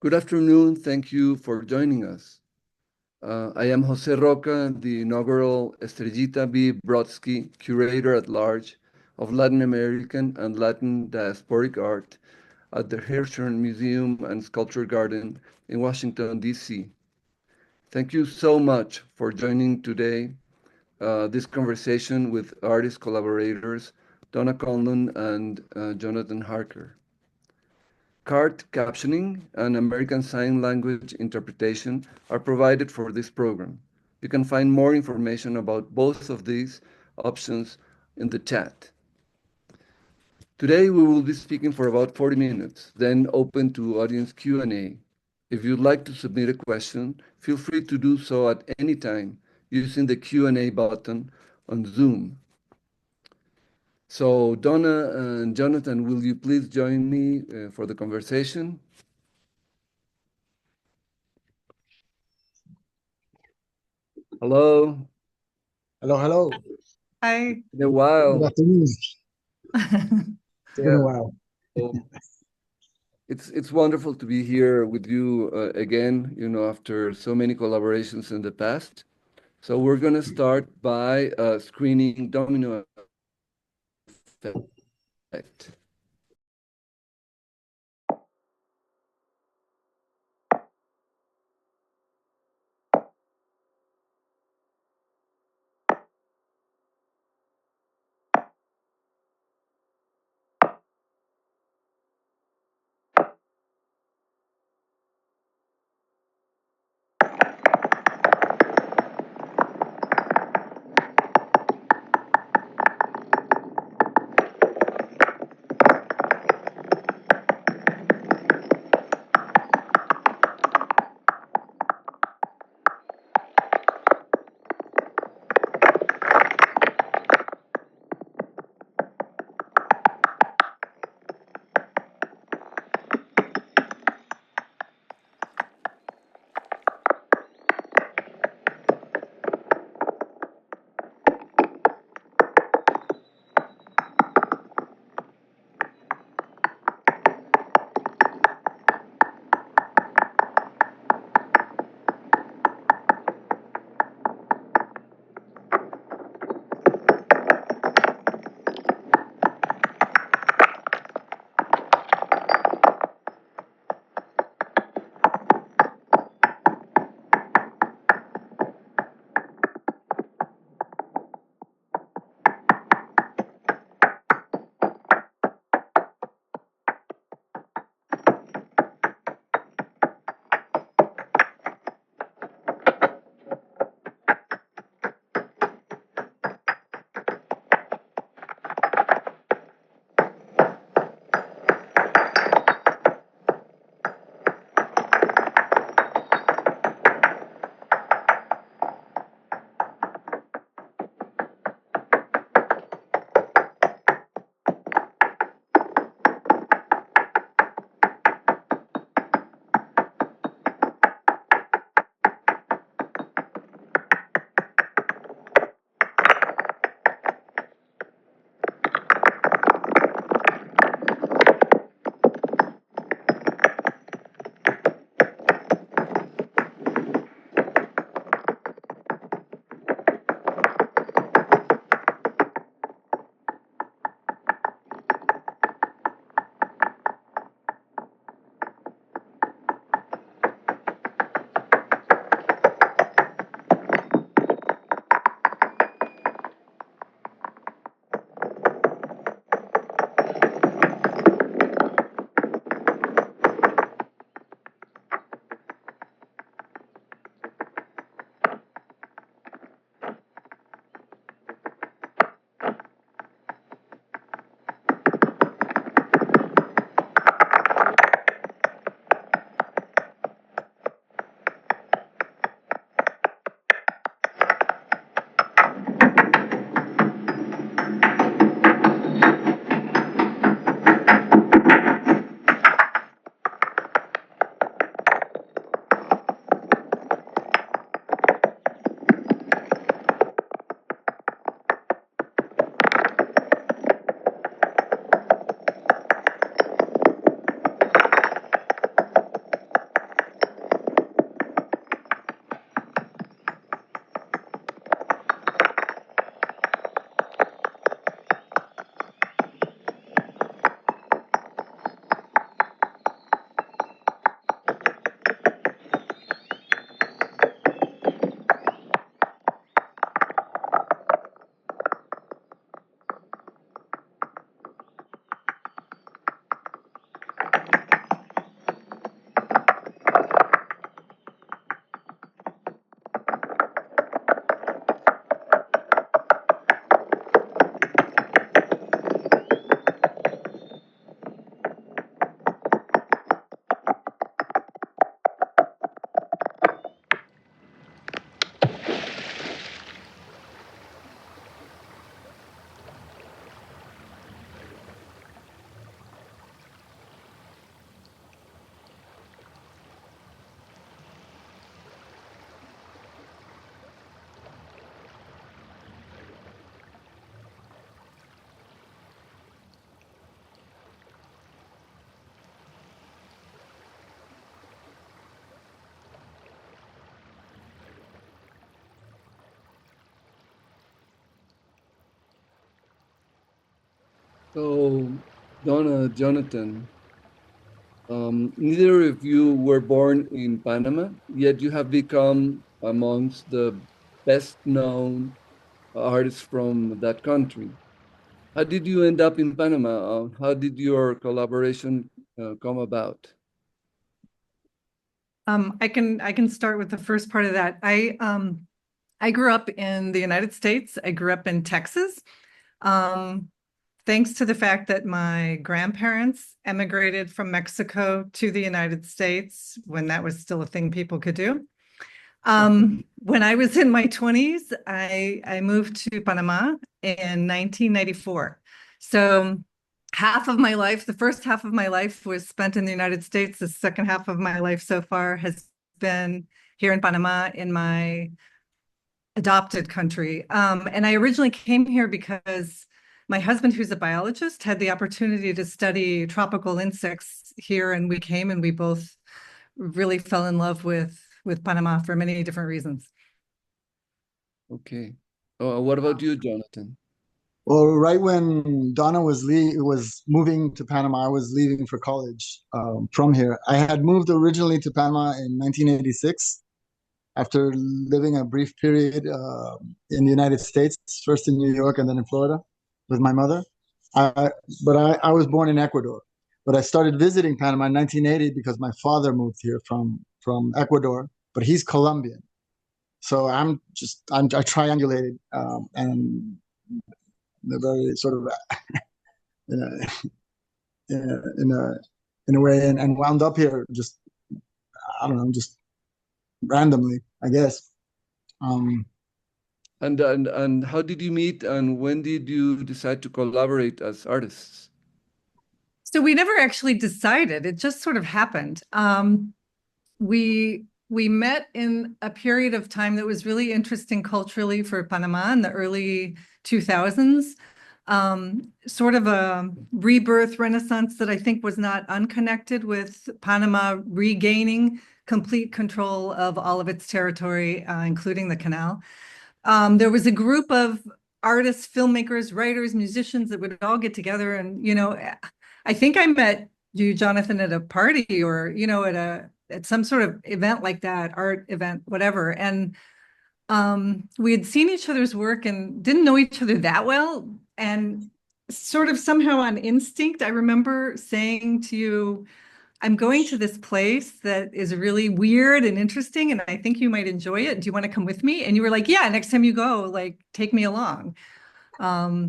Good afternoon. Thank you for joining us. I am José Roca, the inaugural Estrellita B. Brodsky Curator-at-Large of Latin American and Latin Diasporic Art at the Hirshhorn Museum and Sculpture Garden in Washington, D.C. Thank you so much for joining today this conversation with artist collaborators Donna Conlon and Jonathan Harker. Card captioning and American Sign Language interpretation are provided for this program. You can find more information about both of these options in the chat. Today we will be speaking for about 40 minutes, then open to audience Q&A. If you'd like to submit a question, feel free to do so at any time using the Q&A button on Zoom. So Donna and Jonathan, will you please join me for the conversation? Hello. Hello, hello. Hi. In a while. Good afternoon. It's been a while. So it's wonderful to be here with you again, after so many collaborations in the past. So we're going to start by screening domino effect. So, Donna, Jonathan, neither of you were born in Panama, yet you have become amongst the best known artists from that country. How did you end up in Panama? How did your collaboration come about? I can start with the first part of that. I grew up in the United States. I grew up in Texas. Um, Thanks to the fact that my grandparents emigrated from Mexico to the United States when that was still a thing people could do. When I was in my 20s, I moved to Panama in 1994. So half of my life, the first half of my life was spent in the United States. The second half of my life so far has been here in Panama in my adopted country. And I originally came here because my husband, who's a biologist, had the opportunity to study tropical insects here, and we came and we both really fell in love with Panama for many different reasons. Okay. What about you, Jonathan? Well, right when Donna was moving to Panama, I was leaving for college from here. I had moved originally to Panama in 1986 after living a brief period in the United States, first in New York and then in Florida with my mother. I, but I was born in Ecuador. But I started visiting Panama in 1980 because my father moved here from Ecuador, but he's Colombian. So I triangulated and in a very sort of in a in a way and wound up here just I don't know just randomly I guess. Um, And how did you meet, and when did you decide to collaborate as artists? So we never actually decided. It just sort of happened. We met in a period of time that was really interesting culturally for Panama in the early 2000s. Sort of a rebirth renaissance that I think was not unconnected with Panama regaining complete control of all of its territory, including the canal. There was a group of artists, filmmakers, writers, musicians that would all get together. And, I think I met you, Jonathan, at a party or, at some sort of event like that, art event, whatever. And we had seen each other's work and didn't know each other that well. And sort of somehow on instinct, I remember saying to you, I'm going to this place that is really weird and interesting, and I think you might enjoy it. Do you want to come with me? And you were like, yeah, next time you go, like, take me along. Um,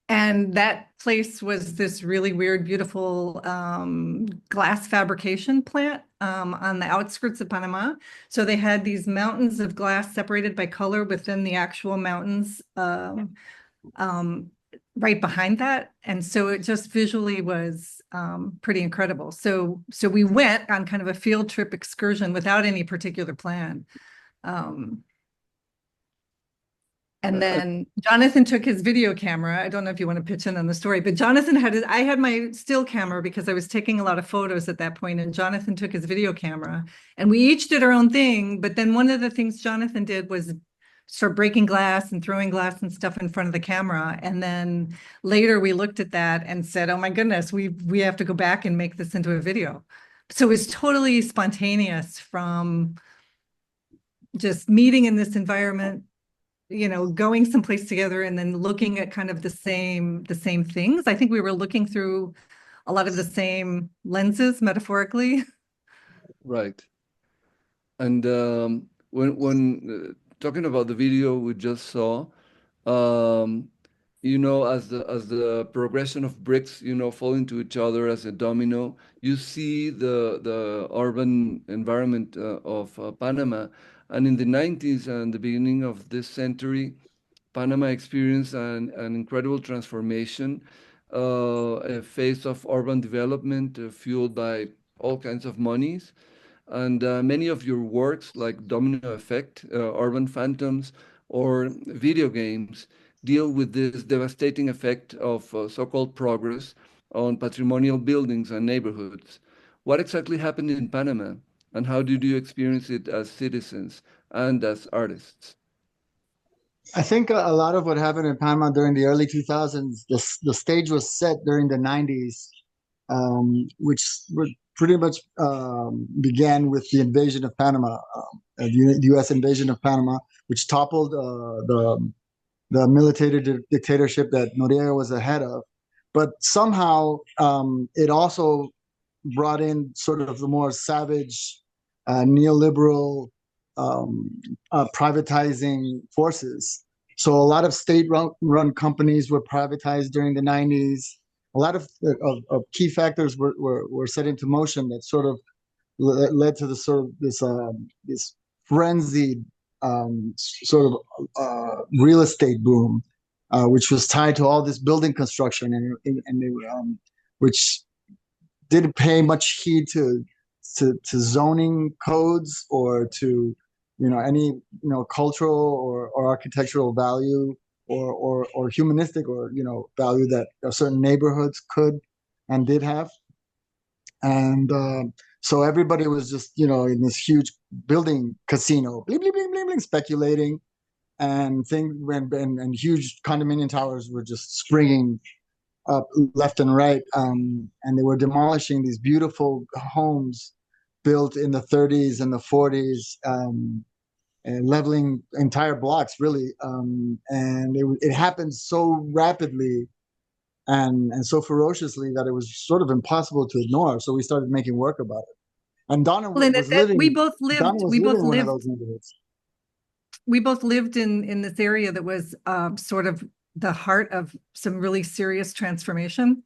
and that place was this really weird, beautiful glass fabrication plant on the outskirts of Panama. So they had these mountains of glass separated by color within the actual mountains. Um, right behind that. And so it just visually was pretty incredible. So we went on kind of a field trip excursion without any particular plan. Um, and Uh, then Jonathan took his video camera. I don't know if you want to pitch in on the story, but Jonathan I had my still camera because I was taking a lot of photos at that point, and Jonathan took his video camera, and we each did our own thing. But then one of the things Jonathan did was start breaking glass and throwing glass and stuff in front of the camera. And then later we looked at that and said, oh my goodness, we have to go back and make this into a video. So it was totally spontaneous from just meeting in this environment, going someplace together and then looking at kind of the same things. I think we were looking through a lot of the same lenses metaphorically. right. And when talking about the video we just saw, um, as the progression of bricks, fall into each other as a domino, you see the urban environment of Panama. And in the 90s and the beginning of this century, Panama experienced an incredible transformation, a phase of urban development fueled by all kinds of monies. And many of your works, like Domino Effect, Urban Phantoms, or video games, deal with this devastating effect of so-called progress on patrimonial buildings and neighborhoods. What exactly happened in Panama, and how did you experience it as citizens and as artists? I think a lot of what happened in Panama during the early 2000s, the stage was set during the 90s, which pretty much began with the invasion of Panama, the U.S. invasion of Panama, which toppled the military dictatorship that Noriega was the head of. But somehow it also brought in sort of the more savage neoliberal privatizing forces. So a lot of state-run companies were privatized during the 90s. A lot of key factors were set into motion that sort of led to the sort of this frenzied sort of real estate boom, which was tied to all this building construction and which didn't pay much heed to zoning codes or to any cultural or architectural value or humanistic or value that certain neighborhoods could and did have. And so everybody was just in this huge building casino, bling, bling, bling, bling, bling, speculating, and and huge condominium towers were just springing up left and right, and they were demolishing these beautiful homes built in the 30s and the 40s, and leveling entire blocks, really. And it happened so rapidly and so ferociously that it was sort of impossible to ignore. So we started making work about it. And Donna was living. We both Donna lived. was We both living in one of lived. those neighborhoods. We both lived in this area that was sort of the heart of some really serious transformation.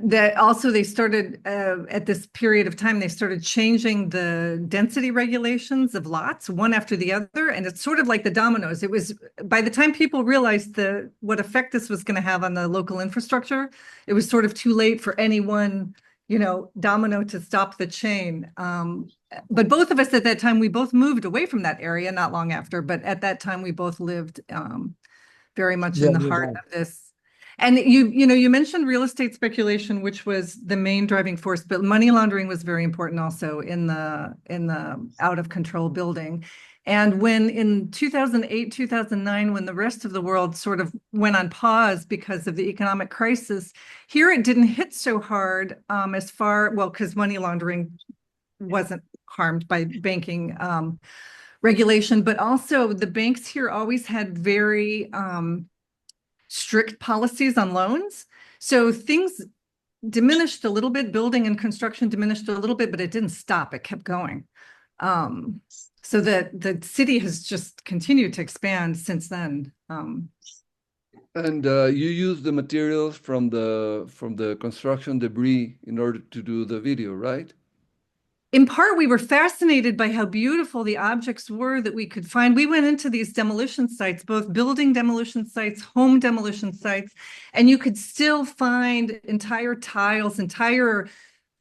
That also they started at this period of time, they started changing the density regulations of lots one after the other. And it's sort of like the dominoes. It was by the time people realized what effect this was going to have on the local infrastructure, it was sort of too late for any one, domino to stop the chain. But both of us at that time, we both moved away from that area not long after. But at that time, we both lived very much in the heart of this. And you mentioned real estate speculation, which was the main driving force, but money laundering was very important also in the out of control building. And when in 2008, 2009, when the rest of the world sort of went on pause because of the economic crisis, here it didn't hit so hard because money laundering wasn't harmed by banking regulation, but also the banks here always had very strict policies on loans. So things diminished a little bit, building and construction diminished a little bit, but it didn't stop, it kept going. So that the city has just continued to expand since then. And you use the materials from the construction debris in order to do the video, right? In part, we were fascinated by how beautiful the objects were that we could find. We went into these demolition sites, both building demolition sites, home demolition sites, and you could still find entire tiles, entire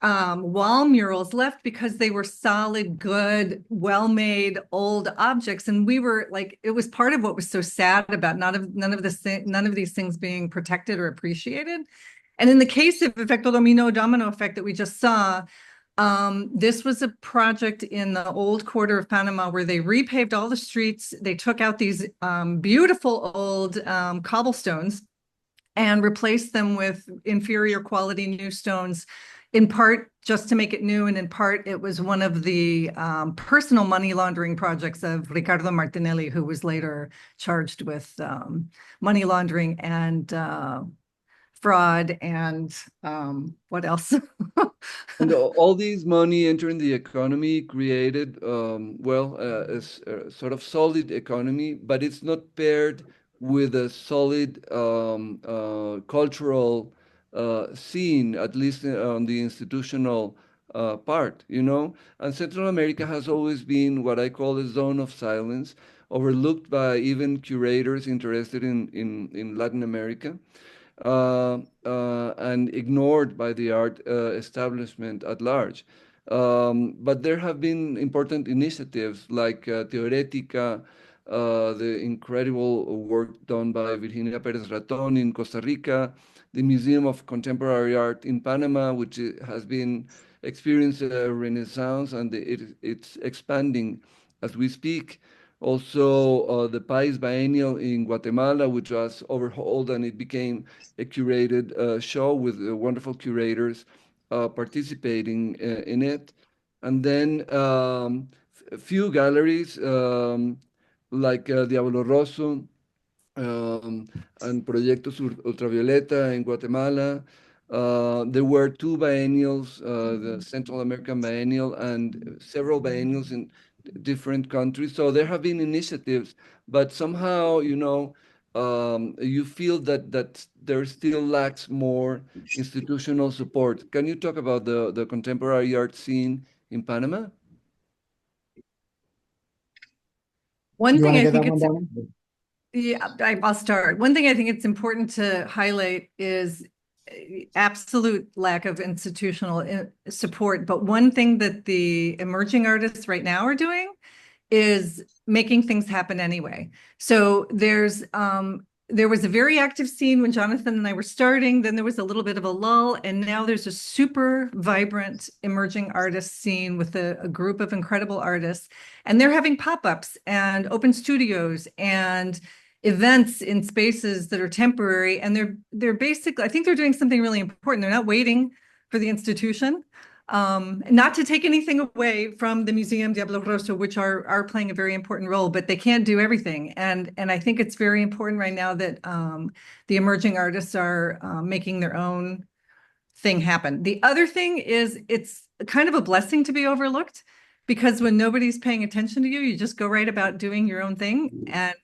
wall murals left because they were solid, good, well-made old objects. And we were like, it was part of what was so sad about none of these things being protected or appreciated. And in the case of Efecto Domino effect that we just saw, this was a project in the old quarter of Panama where they repaved all the streets. They took out these beautiful old cobblestones and replaced them with inferior quality new stones, in part just to make it new, and in part it was one of the personal money laundering projects of Ricardo Martinelli, who was later charged with money laundering and fraud and what else? And all these money entering the economy created, a sort of solid economy, but it's not paired with a solid cultural scene, at least on the institutional part, And Central America has always been what I call a zone of silence, overlooked by even curators interested in Latin America. And ignored by the art establishment at large. But there have been important initiatives like Teoretica, the incredible work done by Virginia Perez Raton in Costa Rica, the Museum of Contemporary Art in Panama, which has been experiencing a renaissance, and it's expanding as we speak. Also, the País Biennial in Guatemala, which was overhauled and it became a curated show with wonderful curators participating in it. And then a few galleries like Diablo Rosso and Proyectos Ultravioleta in Guatemala. There were two biennials, the Central American Biennial and several biennials in different countries. So there have been initiatives, but somehow, you feel that there still lacks more institutional support. Can you talk about the contemporary art scene in Panama? One You thing want to I get that think one it's down? Yeah, I'll start. One thing I think it's important to highlight is absolute lack of institutional support. But one thing that the emerging artists right now are doing is making things happen anyway. So there was a very active scene when Jonathan and I were starting, then there was a little bit of a lull, and now there's a super vibrant emerging artist scene with a group of incredible artists, and they're having pop-ups and open studios and events in spaces that are temporary, and they're basically, I think they're doing something really important. They're not waiting for the institution. Not to take anything away from the Museum Diablo Rosso, which are playing a very important role, but they can't do everything. And I think it's very important right now that the emerging artists are making their own thing happen. The other thing is it's kind of a blessing to be overlooked, because when nobody's paying attention to you, you just go right about doing your own thing. And,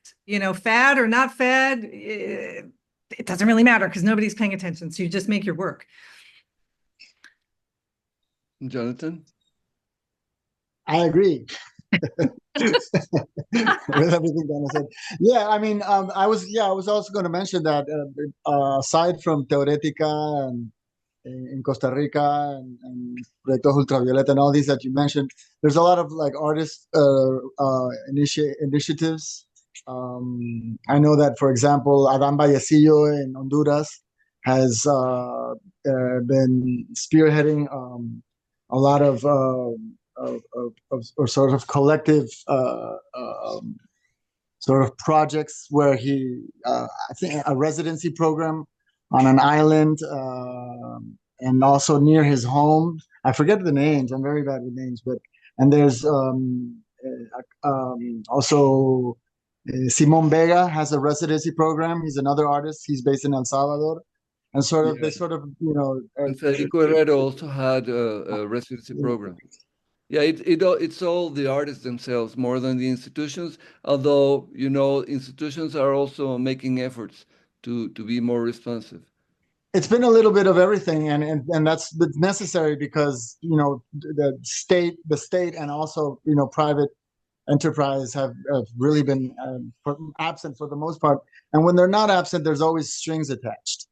fad or not fad, it doesn't really matter because nobody's paying attention. So you just make your work. Jonathan? I agree with everything Donna said. Yeah, I mean, I was also going to mention that aside from Teoretica and in Costa Rica and Proyectos Ultravioleta and all these that you mentioned, there's a lot of like artist initiatives. I know that, for example, Adán Vallecillo in Honduras has been spearheading a lot of or sort of collective sort of projects where he, I think, a residency program on an island and also near his home. I forget the names. I'm very bad with names, and there's also Simon Vega has a residency program. He's another artist. He's based in El Salvador. And they sort of, And Federico Herrero also had a residency program. Yeah, it's all the artists themselves more than the institutions, although, institutions are also making efforts to be more responsive. It's been a little bit of everything, and that's necessary because, the state and also, private enterprise have really been absent for the most part. And when they're not absent, there's always strings attached.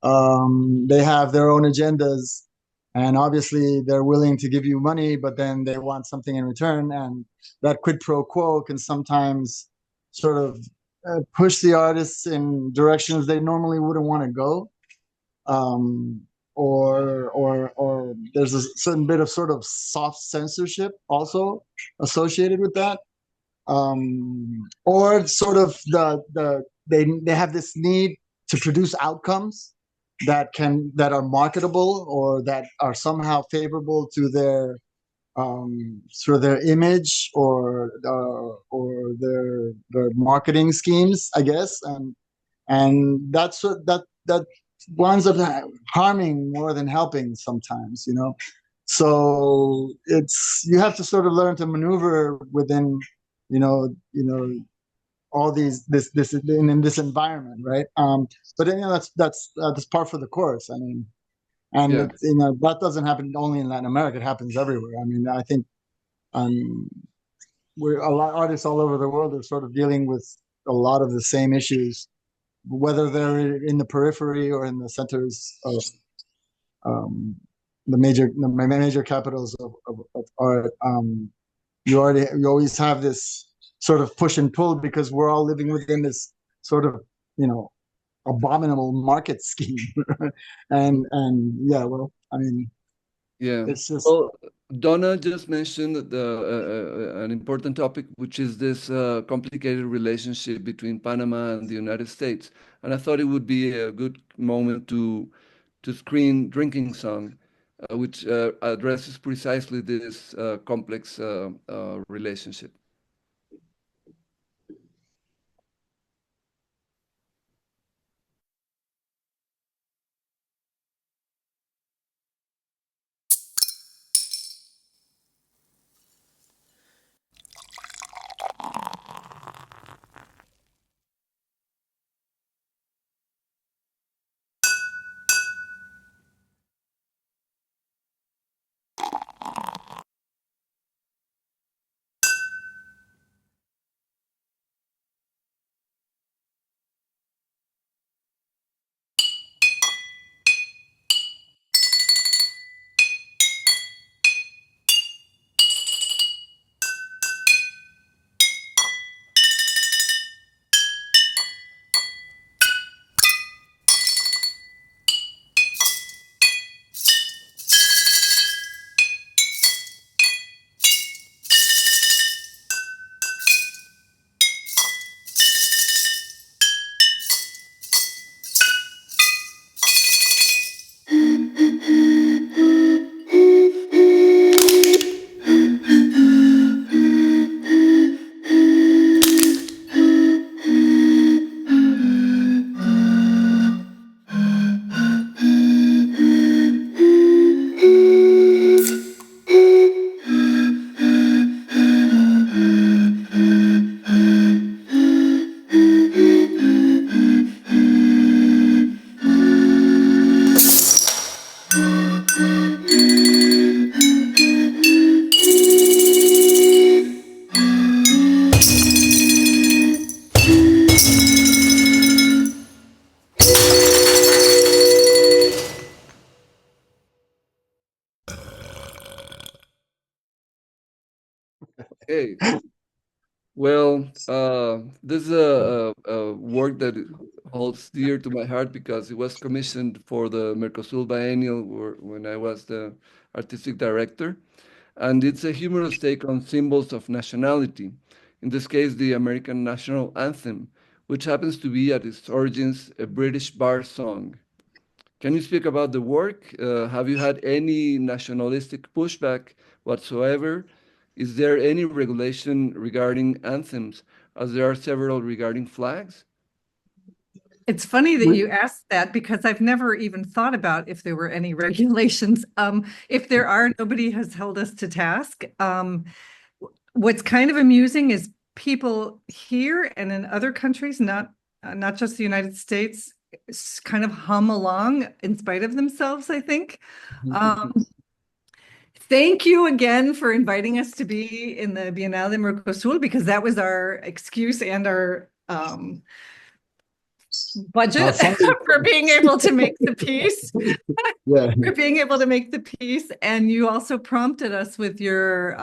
They have their own agendas, and obviously they're willing to give you money, but then they want something in return, and that quid pro quo can sometimes sort of push the artists in directions they normally wouldn't want to go. Or there's a certain bit of sort of soft censorship also associated with that. Or sort of they have this need to produce outcomes that are marketable or that are somehow favorable to their sort of their image or their marketing schemes, I guess, and that winds up harming more than helping sometimes, So you have to sort of learn to maneuver within, all this in this environment, right? But that's par for the course. I mean, and Yeah. that doesn't happen only in Latin America. It happens everywhere. I mean, I think we're a lot of artists all over the world are sort of dealing with a lot of the same issues, whether they're in the periphery or in the centers of the major capitals of art. You always have this sort of push and pull because we're all living within this sort of abominable market scheme. and yeah, well, I mean, Yeah. it's just. Well, Donna just mentioned an important topic, which is this complicated relationship between Panama and the United States. And I thought it would be a good moment to screen Drinking Song, which addresses precisely this complex relationship. Okay. Well, this is a work that holds dear to my heart because it was commissioned for the Mercosur Biennial when I was the artistic director. And it's a humorous take on symbols of nationality, in this case, the American national anthem, which happens to be at its origins a British bar song. Can you speak about the work? Have you had any nationalistic pushback whatsoever? Is there any regulation regarding anthems, as there are several regarding flags? It's funny that you asked that because I've never even thought about if there were any regulations. If there are, nobody has held us to task. What's kind of amusing is people here and in other countries, not just the United States, kind of hum along in spite of themselves, I think. Thank you again for inviting us to be in the Bienal de Mercosur, because that was our excuse and our budget for being able to make the piece. Yeah. For being able to make the piece. And you also prompted us with your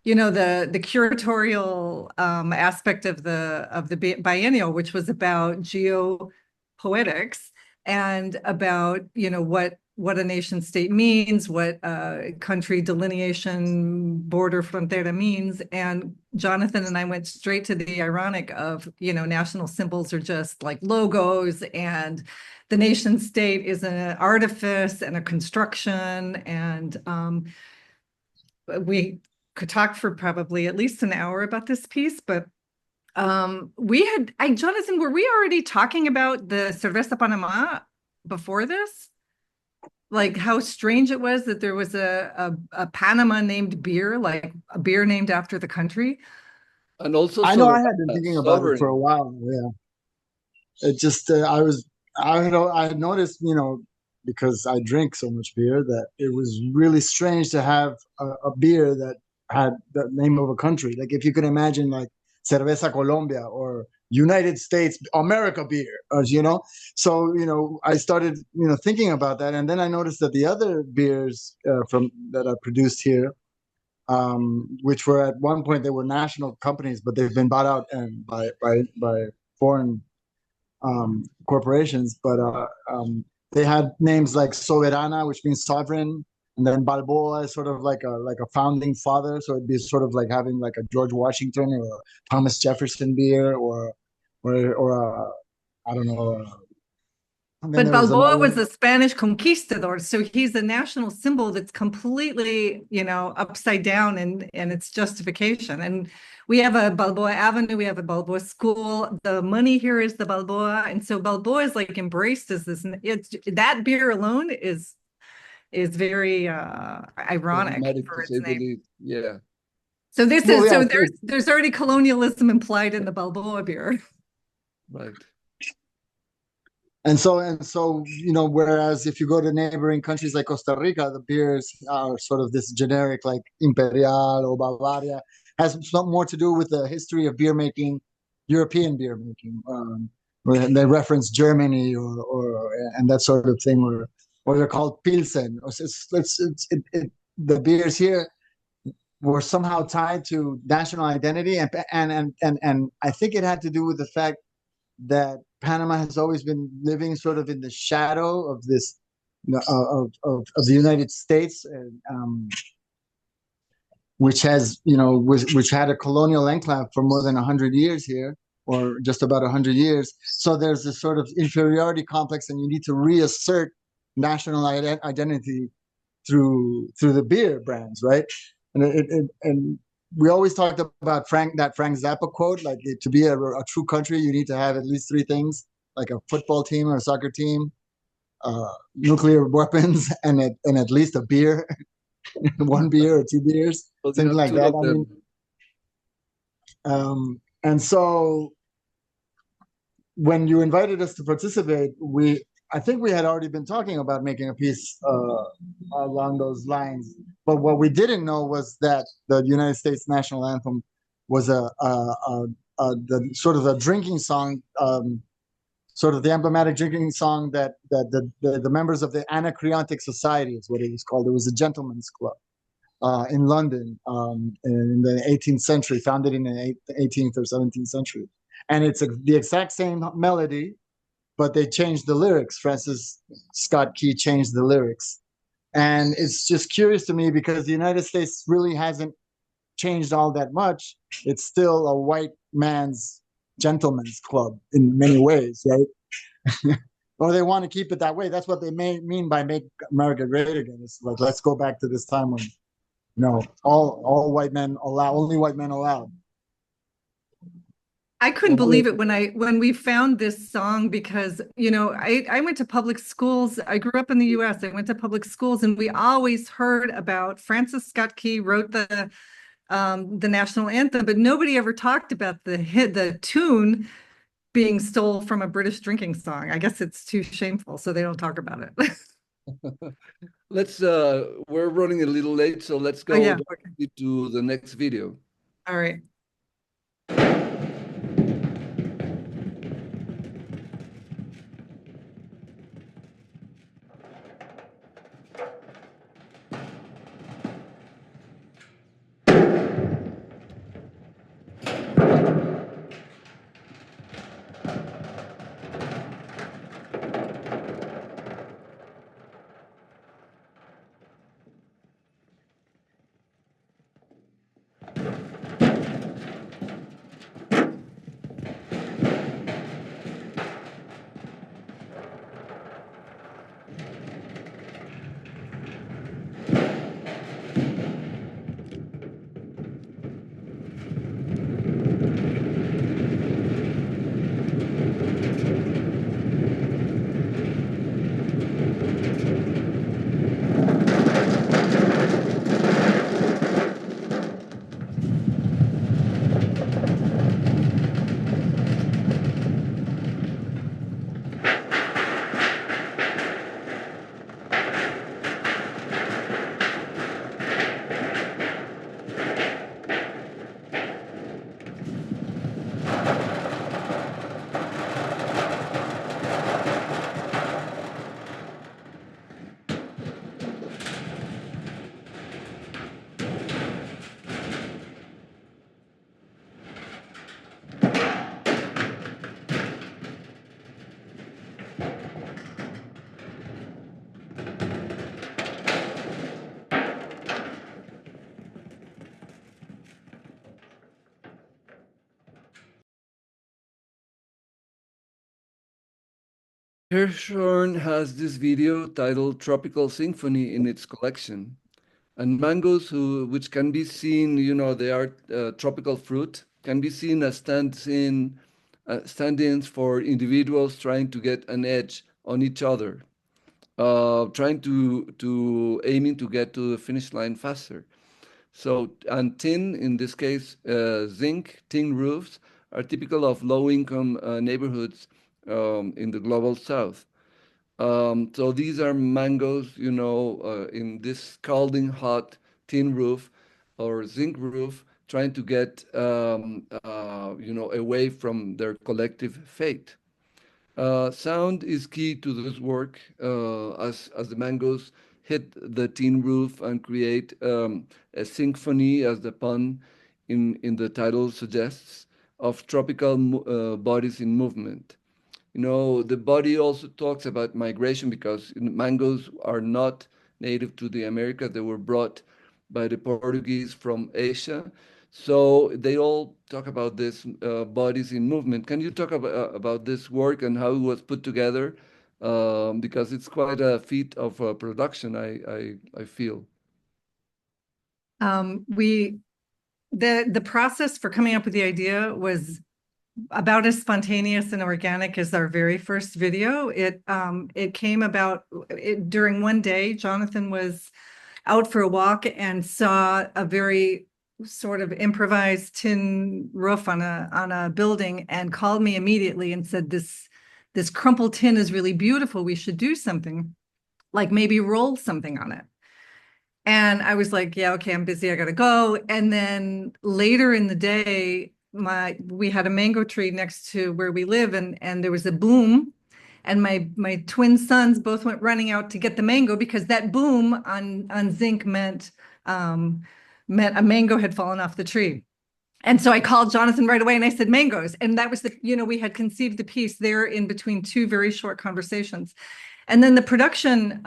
the curatorial aspect of the biennial, which was about geopoetics and about what a nation state means, what country delineation, border frontera means. And Jonathan and I went straight to the ironic of national symbols are just like logos, and the nation state is an artifice and a construction. And we could talk for probably at least an hour about this piece, but Jonathan, were we already talking about the Cerveza Panama before this? Like how strange it was that there was a Panama named beer, like a beer named after the country. And also, I know I had been thinking about it for a while. Yeah, it just I had noticed, because I drink so much beer, that it was really strange to have a beer that had the name of a country. Like if you could imagine, like Cerveza Colombia or United States America beer, So I started thinking about that, and then I noticed that the other beers from that are produced here, which were at one point they were national companies, but they've been bought out by foreign corporations. But they had names like Soberana, which means sovereign, And then Balboa is sort of like a founding father, so it'd be sort of like having like a George Washington or a Thomas Jefferson beer, or a, I don't know. And then But there was Balboa another was one. a Spanish conquistador, so he's a national symbol that's completely, upside down in its justification. And we have a Balboa Avenue, we have a Balboa School. The money here is the Balboa, and so Balboa is like embraced as this. That beer alone is very ironic Problematic, for to its say the name. least. Yeah, So Well, yeah, there's already colonialism implied in the Balboa beer. right. and so whereas if you go to neighboring countries like Costa Rica, the beers are sort of this generic like Imperial or Bavaria, has something more to do with the history of beer making, European beer making, where they reference Germany or and that sort of thing, or they're called Pilsen. The beers here were somehow tied to national identity, and I think it had to do with the fact that Panama has always been living sort of in the shadow of this of the United States, which has which had a colonial enclave for more than 100 years here, or just about 100 years. So there's this sort of inferiority complex, and you need to reassert national identity through the beer brands, right? And we always talked about Frank Zappa quote, like to be a true country, you need to have at least three things, like a football team or a soccer team, nuclear weapons, and at least a beer, one beer or two beers, So you something have like two that. of them. And so when you invited us to participate, I think we had already been talking about making a piece along those lines. But what we didn't know was that the United States national anthem was the sort of a drinking song, sort of the emblematic drinking song that the members of the Anacreontic Society is what it was called. It was a gentleman's club in London in the 18th century, founded in the 18th or 17th century. And it's the exact same melody, but they changed the lyrics. Francis Scott Key changed the lyrics. And it's just curious to me because the United States really hasn't changed all that much. It's still a white man's gentleman's club in many ways, right? Or they want to keep it that way. That's what they mean by make America great again. It's like, let's go back to this time when, all white men allowed, only white men allowed. I couldn't believe it when we found this song because, I went to public schools. I grew up in the US. I went to public schools and we always heard about Francis Scott Key wrote the national anthem, but nobody ever talked about the tune being stole from a British drinking song. I guess it's too shameful, so they don't talk about it. We're running a little late, so let's go directly to the next video. All right. Hirshhorn has this video titled Tropical Zincphony in its collection. And mangoes, which can be seen, they are tropical fruit, can be seen as stand-ins for individuals trying to get an edge on each other, trying to aiming to get to the finish line faster. So, and tin, in this case, zinc, tin roofs are typical of low-income neighborhoods in the global south. So these are mangoes, in this scalding hot tin roof or zinc roof, trying to get, away from their collective fate. Sound is key to this work, as the mangoes hit the tin roof and create a symphony, as the pun in the title suggests, of tropical bodies in movement. The body also talks about migration because mangoes are not native to the Americas. They were brought by the Portuguese from Asia. So they all talk about this bodies in movement. Can you talk about this work and how it was put together? Because it's quite a feat of production, I feel. The process for coming up with the idea was about as spontaneous and organic as our very first video. It came about during one day. Jonathan was out for a walk and saw a very sort of improvised tin roof on a building and called me immediately and said, this crumpled tin is really beautiful. We should do something, like maybe roll something on it. And I was like, yeah, okay, I'm busy, I gotta go. And then later in the day, we had a mango tree next to where we live, and there was a boom, and my twin sons both went running out to get the mango because that boom on zinc meant a mango had fallen off the tree. And so I called Jonathan right away and I said, mangoes. And that was we had conceived the piece there in between two very short conversations. And then the production,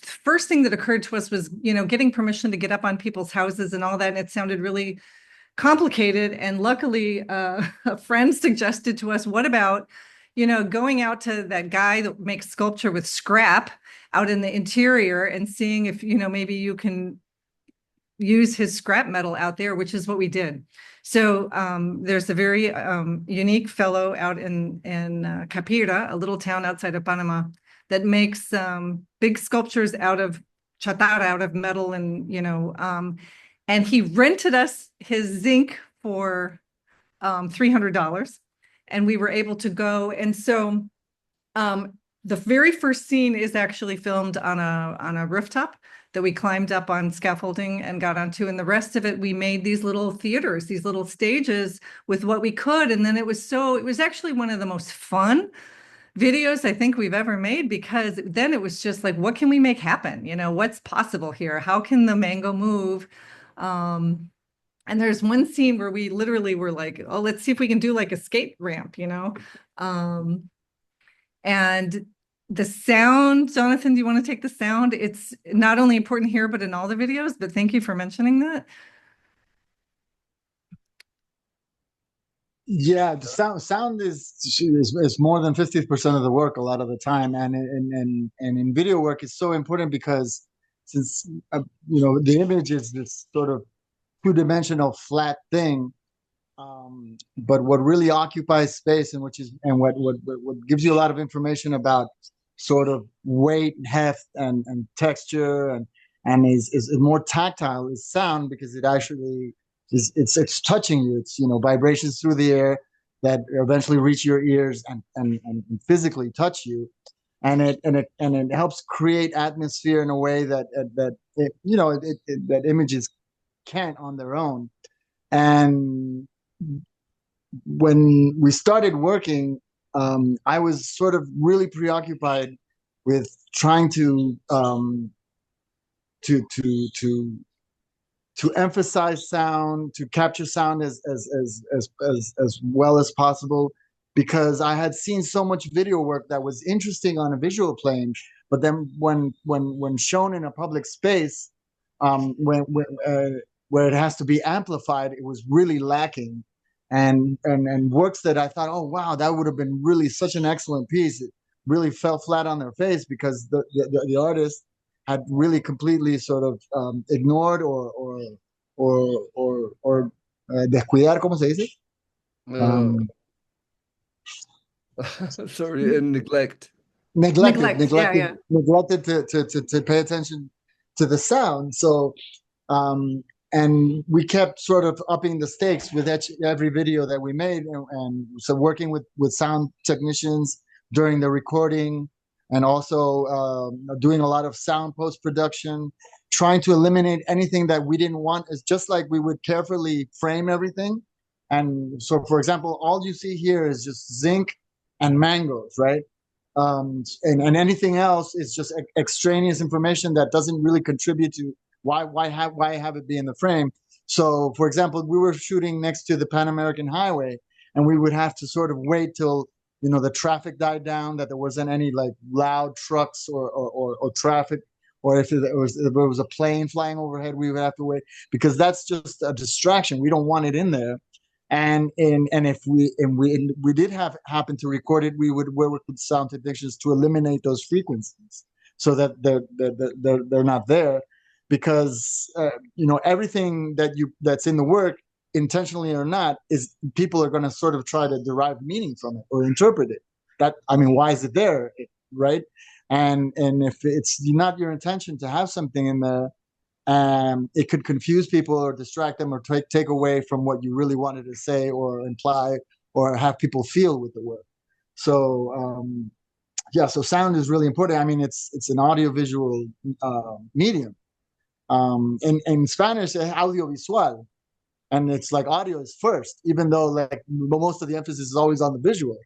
first thing that occurred to us was, getting permission to get up on people's houses and all that. And it sounded really complicated. And luckily, a friend suggested to us, what about, going out to that guy that makes sculpture with scrap out in the interior and seeing if, maybe you can use his scrap metal out there, which is what we did. So there's a very unique fellow out in Capira, a little town outside of Panama, that makes big sculptures out of chatarra, out of metal, and he rented us his zinc for $300, and we were able to go. And so the very first scene is actually filmed on a rooftop that we climbed up on scaffolding and got onto. And the rest of it, we made these little theaters, these little stages with what we could. And then it was actually one of the most fun videos I think we've ever made, because then it was just like, what can we make happen? What's possible here? How can the mango move? And there's one scene where we literally were like, oh, let's see if we can do like a skate ramp, and the sound, Jonathan, do you want to take the sound? It's not only important here, but in all the videos, but thank you for mentioning that. Yeah, the sound is more than 50% of the work a lot of the time, and in video work it's so important because since the image is this sort of two-dimensional flat thing, but what really occupies space and what gives you a lot of information about sort of weight, heft, and texture, and is more tactile is sound, because it actually it's touching you. It's vibrations through the air that eventually reach your ears and physically touch you, and it helps create atmosphere in a way that images can't on their own. And when we started working, I was sort of really preoccupied with trying to emphasize sound, to capture sound as well as possible, because I had seen so much video work that was interesting on a visual plane, but then when shown in a public space, where it has to be amplified, it was really lacking. And works that I thought, oh wow, that would have been really such an excellent piece, really fell flat on their face because the artist had really completely sort of ignored or descuidar, ¿cómo se dice? Uh, sorry, and neglect. Neglect, yeah. Neglected to pay attention to the sound. So, and we kept sort of upping the stakes with every video that we made, and so working with sound technicians during the recording, and also doing a lot of sound post-production, trying to eliminate anything that we didn't want. It's just like we would carefully frame everything. And so, for example, all you see here is just zinc and mangoes, right? And anything else is just extraneous information that doesn't really contribute to why have it be in the frame. So, for example, we were shooting next to the Pan American Highway, and we would have to sort of wait till the traffic died down, that there wasn't any like loud trucks or traffic, or if there was a plane flying overhead, we would have to wait, because that's just a distraction. We don't want it in there. And if we did happen to record it, we would work with sound technicians to eliminate those frequencies so that they're not there, because everything that's in the work, intentionally or not, is people are going to sort of try to derive meaning from it or interpret it. Why is it there, right? And if it's not your intention to have something in there, it could confuse people or distract them or take away from what you really wanted to say or imply or have people feel with the work. So so sound is really important. It's an audiovisual medium. In Spanish, audiovisual, and it's like audio is first, even though like most of the emphasis is always on the visual.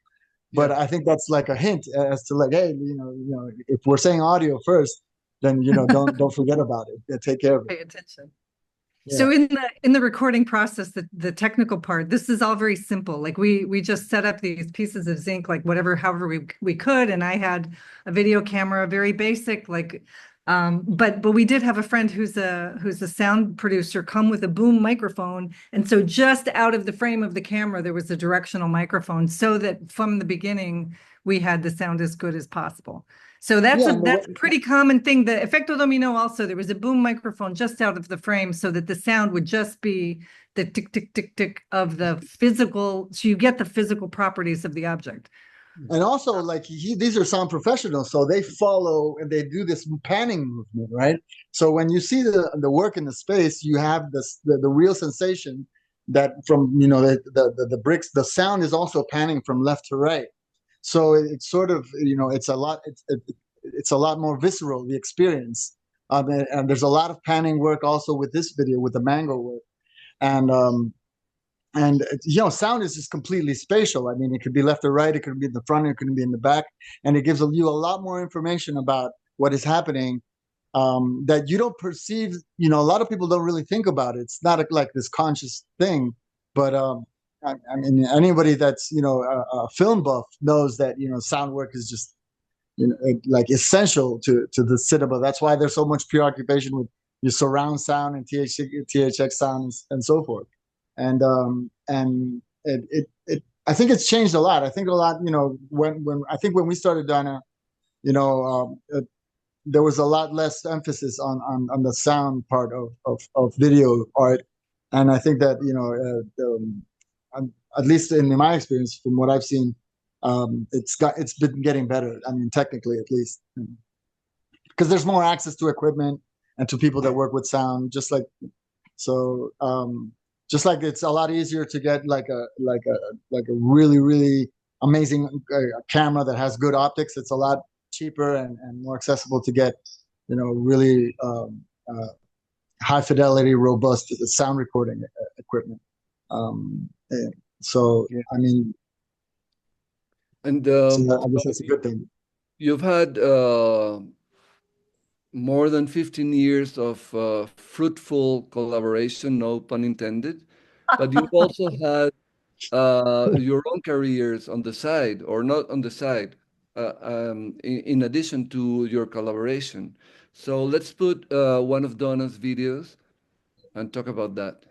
But I think that's like a hint as to like, hey, if we're saying audio first, then don't forget about it. Take care of it. Pay attention. Yeah. So in the recording process, the technical part, this is all very simple. Like we just set up these pieces of zinc, like however we could, and I had a video camera, very basic, like. But we did have a friend who's a sound producer come with a boom microphone, and so just out of the frame of the camera there was a directional microphone, so that from the beginning we had the sound as good as possible. So that's a pretty common thing. The Efecto Domino also, there was a boom microphone just out of the frame so that the sound would just be the tick tick tick tick of the physical, so you get the physical properties of the object. And also, like, these are sound professionals, so they follow and they do this panning movement, right? So when you see the work in the space, you have the real sensation that from the bricks, the sound is also panning from left to right. So it's sort of it's a lot more visceral, the experience, and there's a lot of panning work also with this video, with the mango work, and sound is just completely spatial. It could be left or right, it could be in the front, it could be in the back, and it gives you a lot more information about what is happening that you don't perceive. A lot of people don't really think about it. It's not like this conscious thing, but anybody that's a film buff knows that sound work is just like essential to the cinema. That's why there's so much preoccupation with your surround sound and THX sound and so forth. And I think it's changed a lot. I think a lot, when we started Donna, there was a lot less emphasis on the sound part of video art. And I think that, at least in my experience, from what I've seen, it's been getting better. Technically, at least, because there's more access to equipment and to people that work with sound, just like it's a lot easier to get like a really, really amazing camera that has good optics. It's a lot cheaper and more accessible to get, really high fidelity, robust sound recording equipment. So I guess that's a good thing. You've had more than 15 years of fruitful collaboration, no pun intended, but you've also had your own careers on the side, or not on the side, in addition to your collaboration. So let's put one of Donna's videos and talk about that.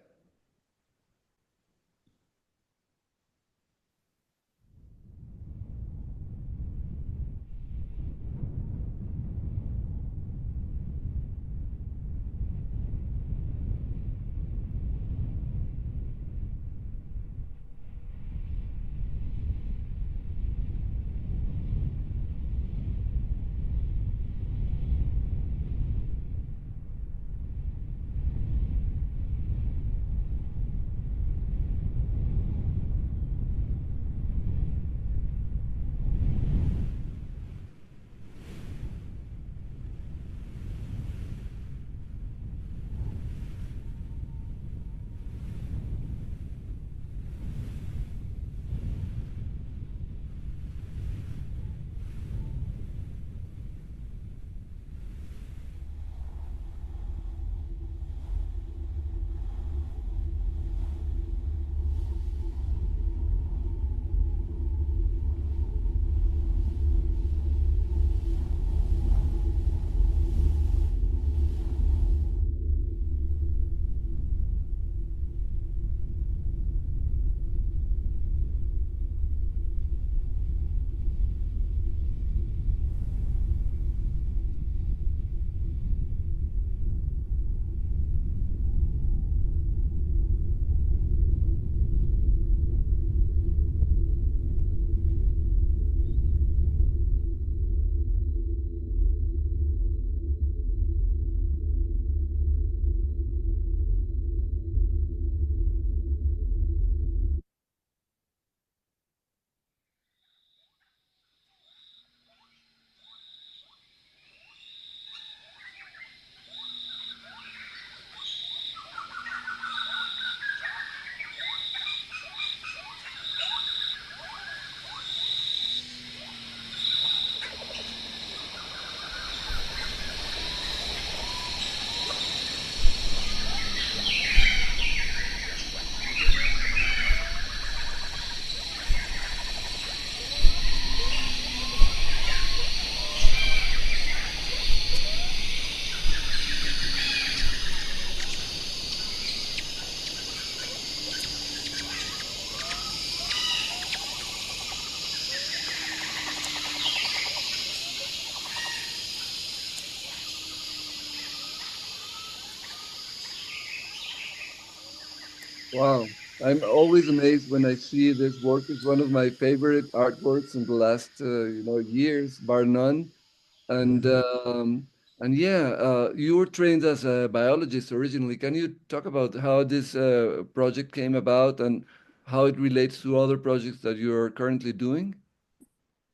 Wow. I'm always amazed when I see this work. It's one of my favorite artworks in the last, years, bar none. And yeah, you were trained as a biologist originally. Can you talk about how this project came about and how it relates to other projects that you're currently doing?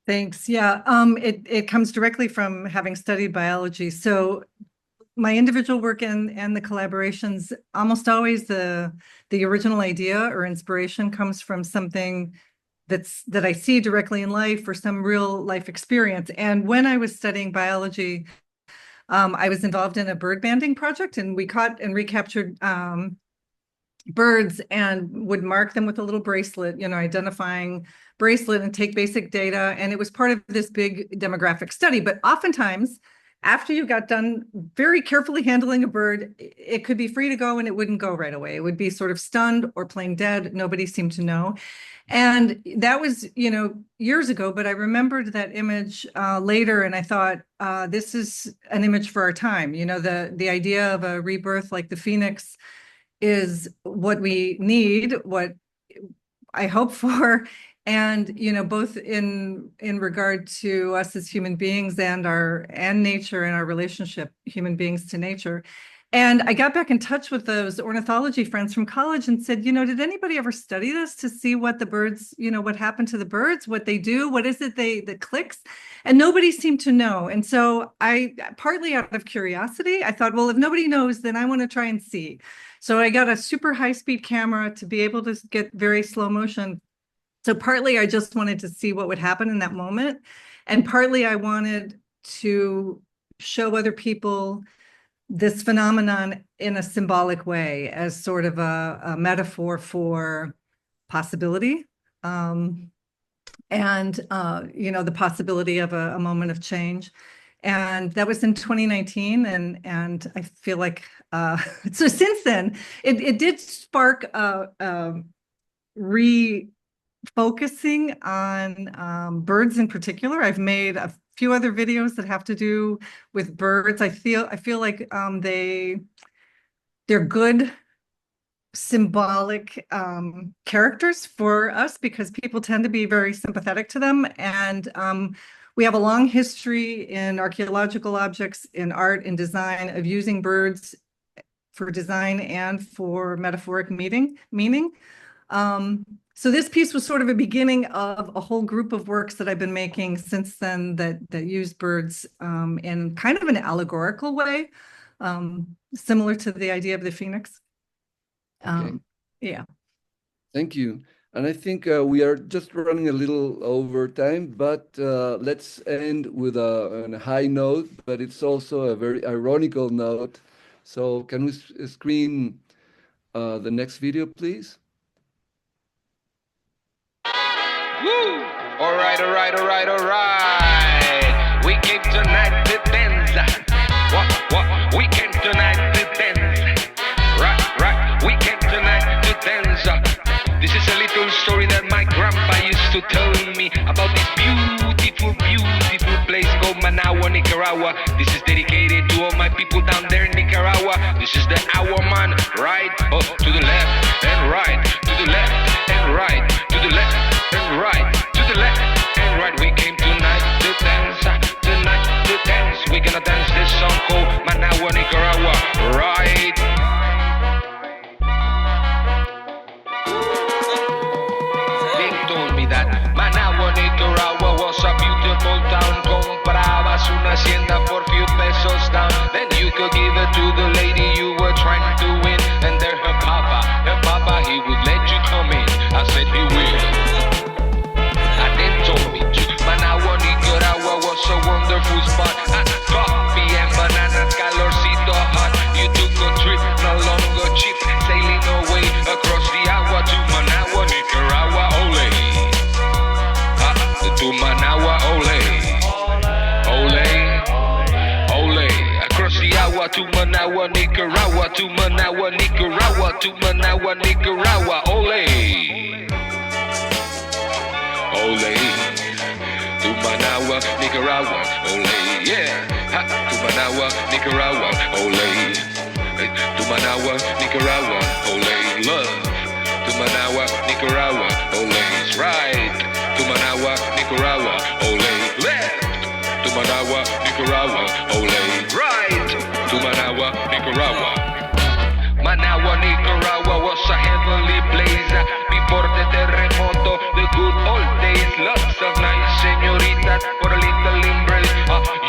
Thanks. Yeah, it comes directly from having studied biology. So my individual work and the collaborations, almost always the original idea or inspiration comes from something that I see directly in life or some real life experience. And when I was studying biology, I was involved in a bird banding project, and we caught and recaptured birds and would mark them with a little bracelet, identifying bracelet, and take basic data. And it was part of this big demographic study. But oftentimes, after you got done very carefully handling a bird, it could be free to go and it wouldn't go right away. It would be sort of stunned or plain dead. Nobody seemed to know. And that was, years ago, but I remembered that image later, and I thought, this is an image for our time. The idea of a rebirth like the phoenix is what we need, what I hope for, and both in regard to us as human beings and nature and our relationship, human beings to nature. And I got back in touch with those ornithology friends from college and said, did anybody ever study this to see what the birds, what happened to the birds, what they do, what is it that clicks? And nobody seemed to know. And so I, partly out of curiosity, I thought, well, if nobody knows, then I want to try and see. So I got a super high-speed camera to be able to get very slow motion. So partly I just wanted to see what would happen in that moment. And partly I wanted to show other people this phenomenon in a symbolic way, as sort of a metaphor for possibility, and the possibility of a moment of change. And that was in 2019, and I feel like so since then it did spark refocusing on birds in particular. I've made a few other videos that have to do with birds. I feel like they're good symbolic characters for us, because people tend to be very sympathetic to them. And we have a long history in archaeological objects, in art, in design, of using birds for design and for metaphoric meaning. So this piece was sort of a beginning of a whole group of works that I've been making since then that use birds in kind of an allegorical way, similar to the idea of the phoenix. Okay. Yeah. Thank you. And I think we are just running a little over time, but let's end with a high note, but it's also a very ironical note. So can we screen the next video, please? Woo! All right. We came tonight to dance. What? We came tonight to dance. Right. We came tonight to dance. This is a little story that my grandpa used to tell me about this beautiful place called Managua, Nicaragua. This is dedicated to all my people down there in Nicaragua. This is the hour man, right? Oh, to the left and right, to the left and right, to the left and right, to the left and right. We came tonight to dance, We're gonna dance this song called Managua, Nicaragua, right? They told me that Managua, Nicaragua was a beautiful town. Comprabas una hacienda for few pesos down. Then you could give it to the lady you were trying to win. And there her papa, he would let you come in. I said he will. And then told me to Managua, Nicaragua was a wonderful spot. Coffee and bananas, calorcito hot. You took a trip, no longer cheap, sailing away across the agua to Managua, Nicaragua, ole. To Managua, ole. Across the agua to Managua, Nicaragua, to Managua, Nicaragua, to Managua, Nicaragua, ole. To Managua, Nicaragua, ole. Yeah. To Managua, Nicaragua, ole. To Managua, Nicaragua, ole. Love. Nicaragua. Managua, Nicaragua was a heavenly place before the terremoto, the good old days. Lots of nice señoritas for a little embrace.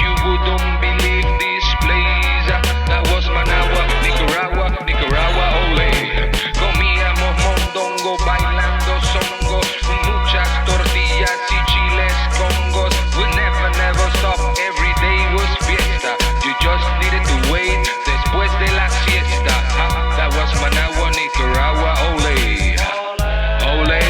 You wouldn't believe this place. That was Managua, Nicaragua, Nicaragua, ole. Comíamos mondongo, bailando songo, muchas tortillas y chiles congos. We never stop, every day was fiesta. You just needed to wait después de la siesta. That was Managua, Nicaragua, ole. Ole,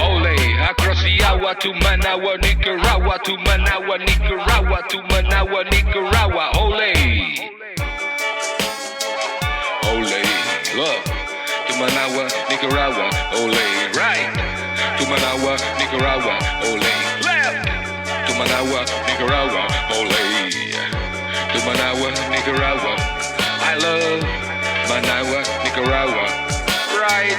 ole. Across the agua to Managua, Nicaragua, to Managua, Nicaragua, to Managua, Nicaragua, ole. Ole, look. To Managua, Nicaragua, ole. Right. To Managua, Nicaragua, ole. Left. To Managua, Nicaragua, ole. To Managua, Nicaragua. I love Managua, Nicaragua. Right.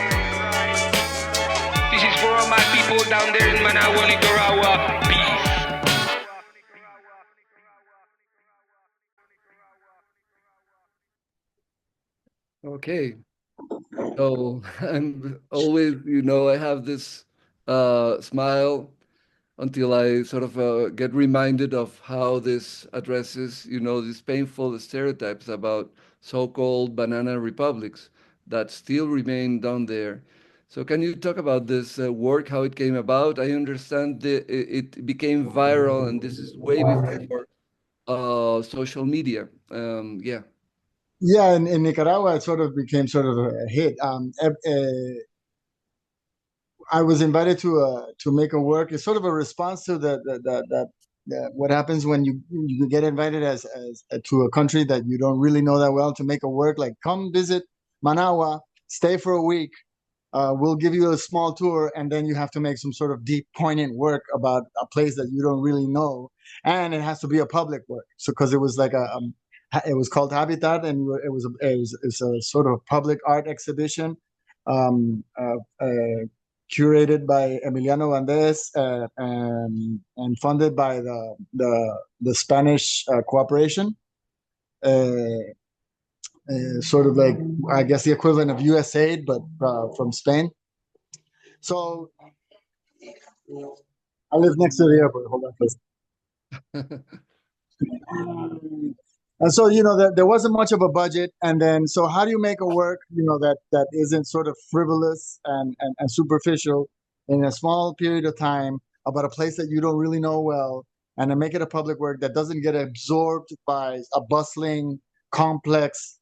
This is for all my people down there in Managua, Nicaragua. Peace. Okay. So I'm always, I have this smile until I sort of get reminded of how this addresses, these painful stereotypes about so-called banana republics that still remain down there. So can you talk about this work, how it came about? I understand it became viral, and this is way before social media. Yeah. Yeah, in Nicaragua, it sort of became sort of a hit. I was invited to make a work. It's sort of a response to what happens when you get invited as to a country that you don't really know that well to make a work. Like, come visit Managua, stay for a week. We'll give you a small tour, and then you have to make some sort of deep, poignant work about a place that you don't really know, and it has to be a public work. So, because it was like it was called Habitat, and it was a sort of public art exhibition, curated by Emiliano Valdez and funded by the Spanish cooperation. Sort of like, I guess, the equivalent of USAID, but from Spain. So I live next to the airport. Hold on, please. And so, there wasn't much of a budget. And then, so how do you make a work, that isn't sort of frivolous and superficial in a small period of time about a place that you don't really know well, and then make it a public work that doesn't get absorbed by a bustling, complex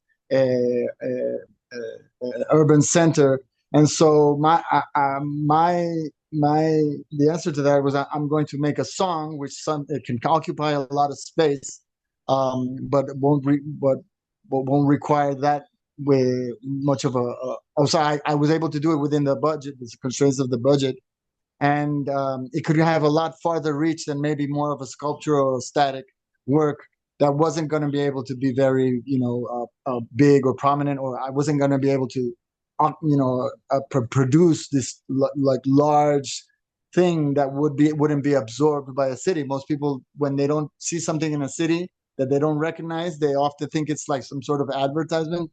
urban center. And so the answer to that was, I'm going to make a song it can occupy a lot of space, but won't require that way much of so I was able to do it within the budget, the constraints of the budget, and it could have a lot farther reach than maybe more of a sculptural or static work that wasn't going to be able to be very, big or prominent, or I wasn't going to be able to, produce this like large thing that wouldn't be absorbed by a city. Most people, when they don't see something in a city that they don't recognize, they often think it's like some sort of advertisement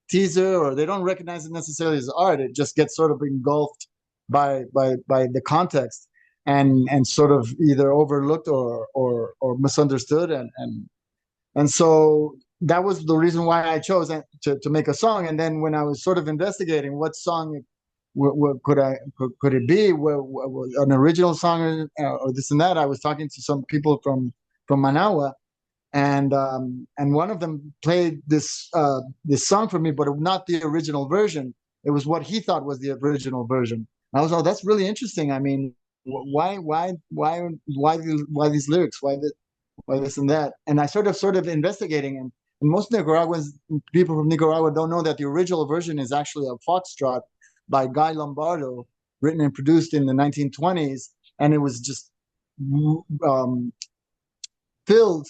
teaser, or they don't recognize it necessarily as art. It just gets sort of engulfed by the context and sort of either overlooked or misunderstood, and so that was the reason why I chose to make a song. And then when I was sort of investigating what song could it be, an original song or this and that, I was talking to some people from Managua, and one of them played this song for me, but not the original version. It was what he thought was the original version. And I was, that's really interesting. I mean, why these lyrics? Why this and that? And I sort of investigating, and most Nicaraguans, people from Nicaragua, don't know that the original version is actually a foxtrot by Guy Lombardo, written and produced in the 1920s, and it was just filled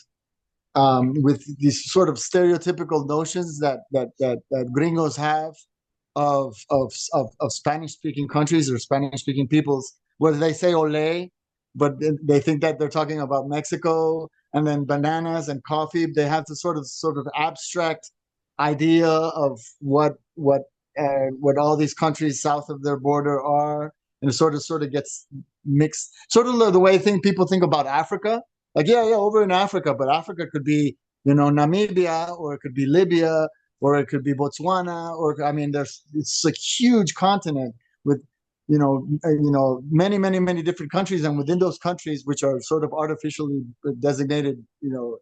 with these sort of stereotypical notions that gringos have of Spanish-speaking countries or Spanish-speaking peoples, where they say "ole," but they think that they're talking about Mexico, and then bananas and coffee. They have this sort of abstract idea of what all these countries south of their border are, and it sort of gets mixed, sort of the way people think about Africa. Like, yeah, over in Africa, but Africa could be, Namibia, or it could be Libya, or it could be Botswana, or I mean, it's a huge continent with, many different countries, and within those countries, which are sort of artificially designated,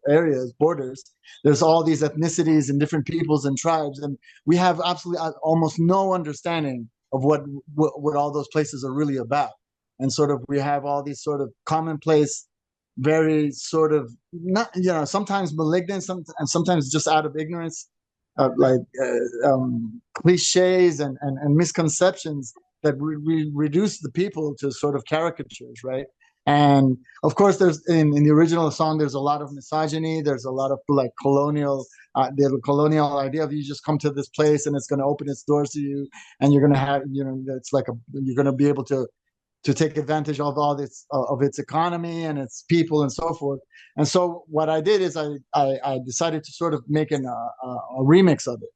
areas, borders, there's all these ethnicities and different peoples and tribes, and we have absolutely almost no understanding of what all those places are really about, and sort of we have all these sort of commonplace, very sort of not, sometimes malignant, and sometimes just out of ignorance, cliches and misconceptions that we reduce the people to sort of caricatures, right? And of course, there's in the original song, there's a lot of misogyny. There's a lot of like the colonial idea of you just come to this place and it's going to open its doors to you, and you're going to have, it's like you're going to be able to take advantage of all this of its economy and its people and so forth. And so what I did is I decided to sort of make a remix of it,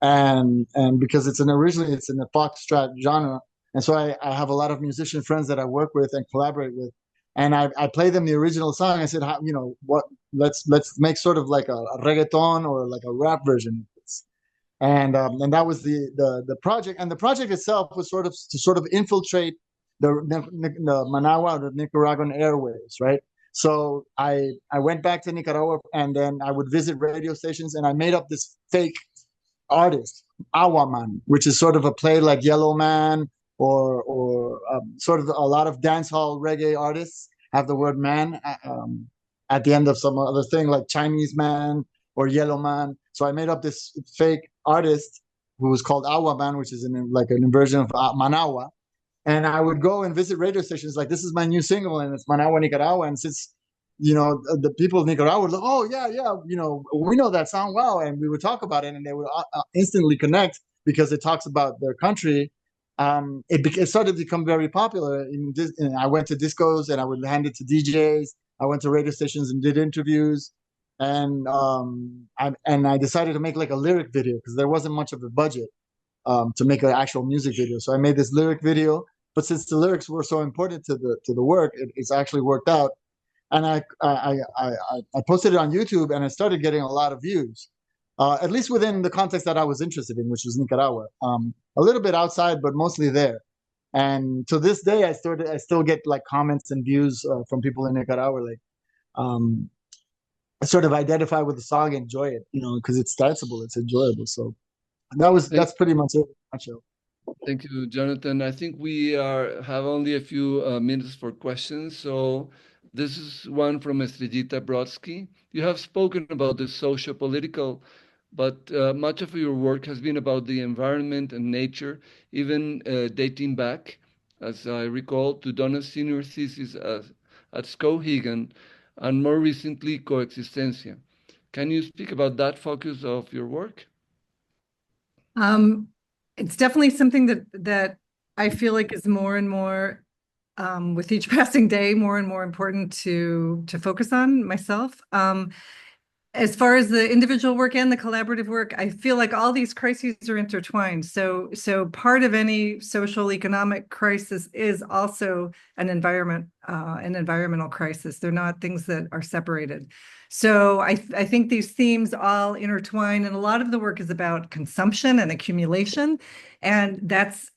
and because originally it's in the foxtrot genre, and so I have a lot of musician friends that I work with and collaborate with, and I play them the original song. I said, let's make sort of like a reggaeton or like a rap version of this. And that was the project, and the project itself was sort of infiltrate the Managua, the Nicaraguan airways, right? So I went back to Nicaragua, and then I would visit radio stations, and I made up this fake artist, Awaman, which is sort of a play like Yellow Man, or sort of a lot of dancehall reggae artists have the word man at the end of some other thing, like Chinese man or Yellow Man. So I made up this fake artist who was called Awaman, which is like an inversion of Managua. And I would go and visit radio stations like, this is my new single, and it's Managua, Nicaragua. And since, the people of Nicaragua would like, oh, yeah, we know that song, wow. And we would talk about it, and they would instantly connect because it talks about their country. It started to become very popular. And I went to discos, and I would hand it to DJs. I went to radio stations and did interviews. And I decided to make like a lyric video because there wasn't much of a budget to make an actual music video. So I made this lyric video, but since the lyrics were so important to the work, it's actually worked out. And I posted it on YouTube, and I started getting a lot of views, at least within the context that I was interested in, which was Nicaragua. A little bit outside, but mostly there. And to this day, I still get like comments and views from people in Nicaragua. Like, I sort of identify with the song, enjoy it, because it's danceable, it's enjoyable. So that's pretty much it. Thank you, Jonathan. I think we have only a few minutes for questions. So this is one from Estrellita Brodsky. You have spoken about the sociopolitical, but much of your work has been about the environment and nature, even dating back, as I recall, to Donna's senior thesis at Skowhegan, and more recently, Coexistencia. Can you speak about that focus of your work? It's definitely something that I feel like is more and more, with each passing day, more and more important to focus on myself. As far as the individual work and the collaborative work, I feel like all these crises are intertwined. So part of any social economic crisis is also an environmental crisis. They're not things that are separated. So I think these themes all intertwine, and a lot of the work is about consumption and accumulation, and that's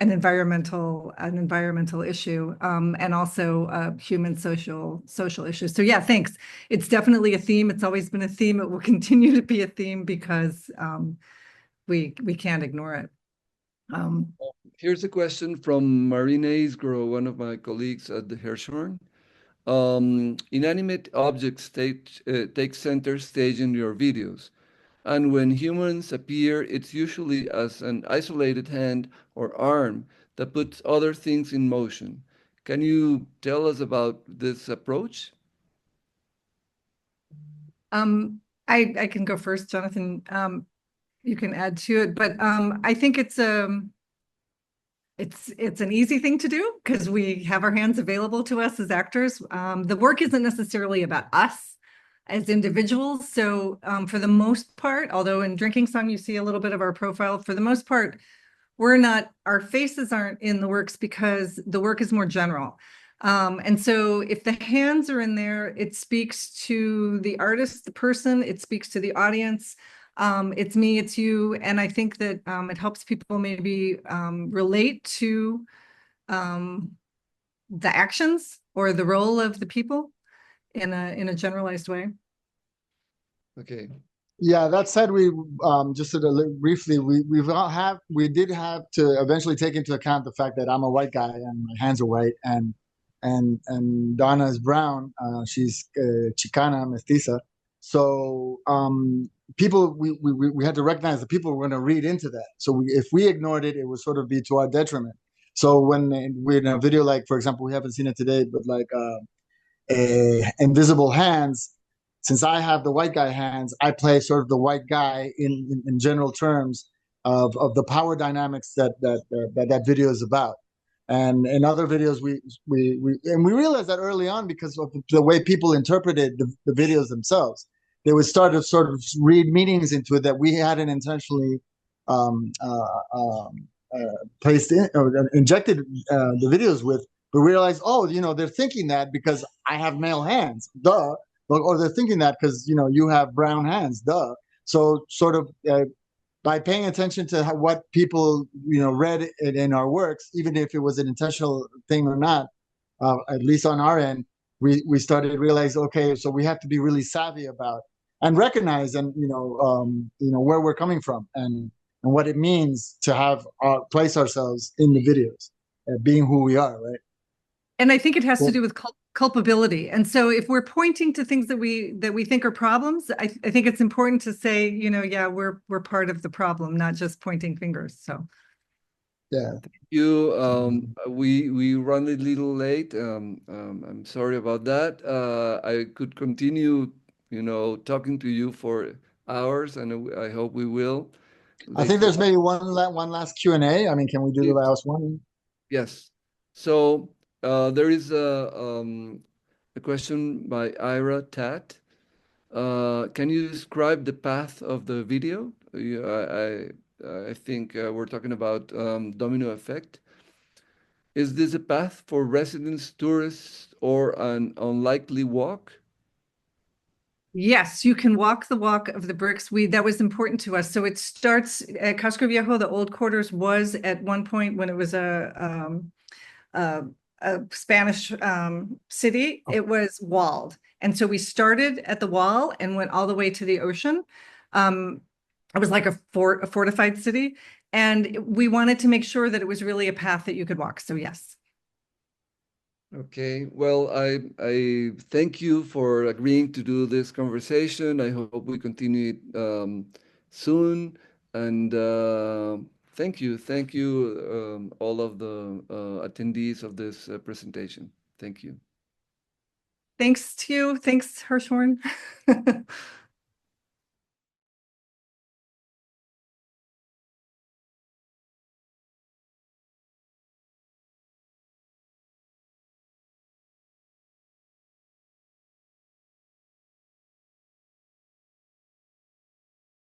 an environmental issue, and also a human social issue. So yeah, thanks. It's definitely a theme. It's always been a theme. It will continue to be a theme because we can't ignore it. Here's a question from Marina Isgro, one of my colleagues at the Hirshhorn. Inanimate objects take center stage in your videos. And when humans appear, it's usually as an isolated hand or arm that puts other things in motion. Can you tell us about this approach? I can go first, Jonathan. You can add to it, but I think it's It's an easy thing to do because we have our hands available to us as actors. The work isn't necessarily about us as individuals. So for the most part, although in Drinking Song you see a little bit of our profile, for the most part, our faces aren't in the works because the work is more general. And so if the hands are in there, it speaks to the artist, the person, it speaks to the audience. It's me, it's you. And I think that it helps people maybe relate to the actions or the role of the people in a generalized way. Okay. Yeah, that said, we just sort of briefly, we did have to eventually take into account the fact that I'm a white guy and my hands are white, and Donna is brown. She's Chicana, mestiza. So people, we had to recognize that people were going to read into that. So if we ignored it, it would sort of be to our detriment. So when we're in a video, like for example, we haven't seen it today, but like invisible hands. Since I have the white guy hands, I play sort of the white guy in general terms of the power dynamics that video is about. And in other videos, we realized that early on because of the way people interpreted the videos themselves. They would start to sort of read meanings into it that we hadn't intentionally placed in or injected the videos with. But we realized, oh, they're thinking that because I have male hands, duh. Or they're thinking that because you have brown hands, duh. So sort of by paying attention to what people read in our works, even if it was an intentional thing or not, at least on our end, we started to realize, okay, so we have to be really savvy about and recognize and where we're coming from and what it means to have place ourselves in the videos, being who we are, right? And I think it has to do with culpability. And so if we're pointing to things that we think are problems, I think it's important to say, yeah, we're part of the problem, not just pointing fingers. So yeah. Thank you. We run a little late. I'm sorry about that. I could continue, talking to you for hours, and I hope we will. I think there's maybe one last Q&A. I mean, can we do the last one? Yes. So there is a question by Ira Tat. Can you describe the path of the video? I think we're talking about domino effect. Is this a path for residents, tourists, or an unlikely walk? yes, you can walk the walk of the bricks. That was important to us. So it starts at Casco Viejo. The old quarters was at one point when it was a Spanish city, it was walled. And so we started at the wall and went all the way to the ocean. It was like a fortified city. And we wanted to make sure that it was really a path that you could walk. So yes. Okay, well, I thank you for agreeing to do this conversation. I hope we continue it soon. And thank you, all of the attendees of this presentation. Thank you. Thanks to you. Thanks, Hirshhorn.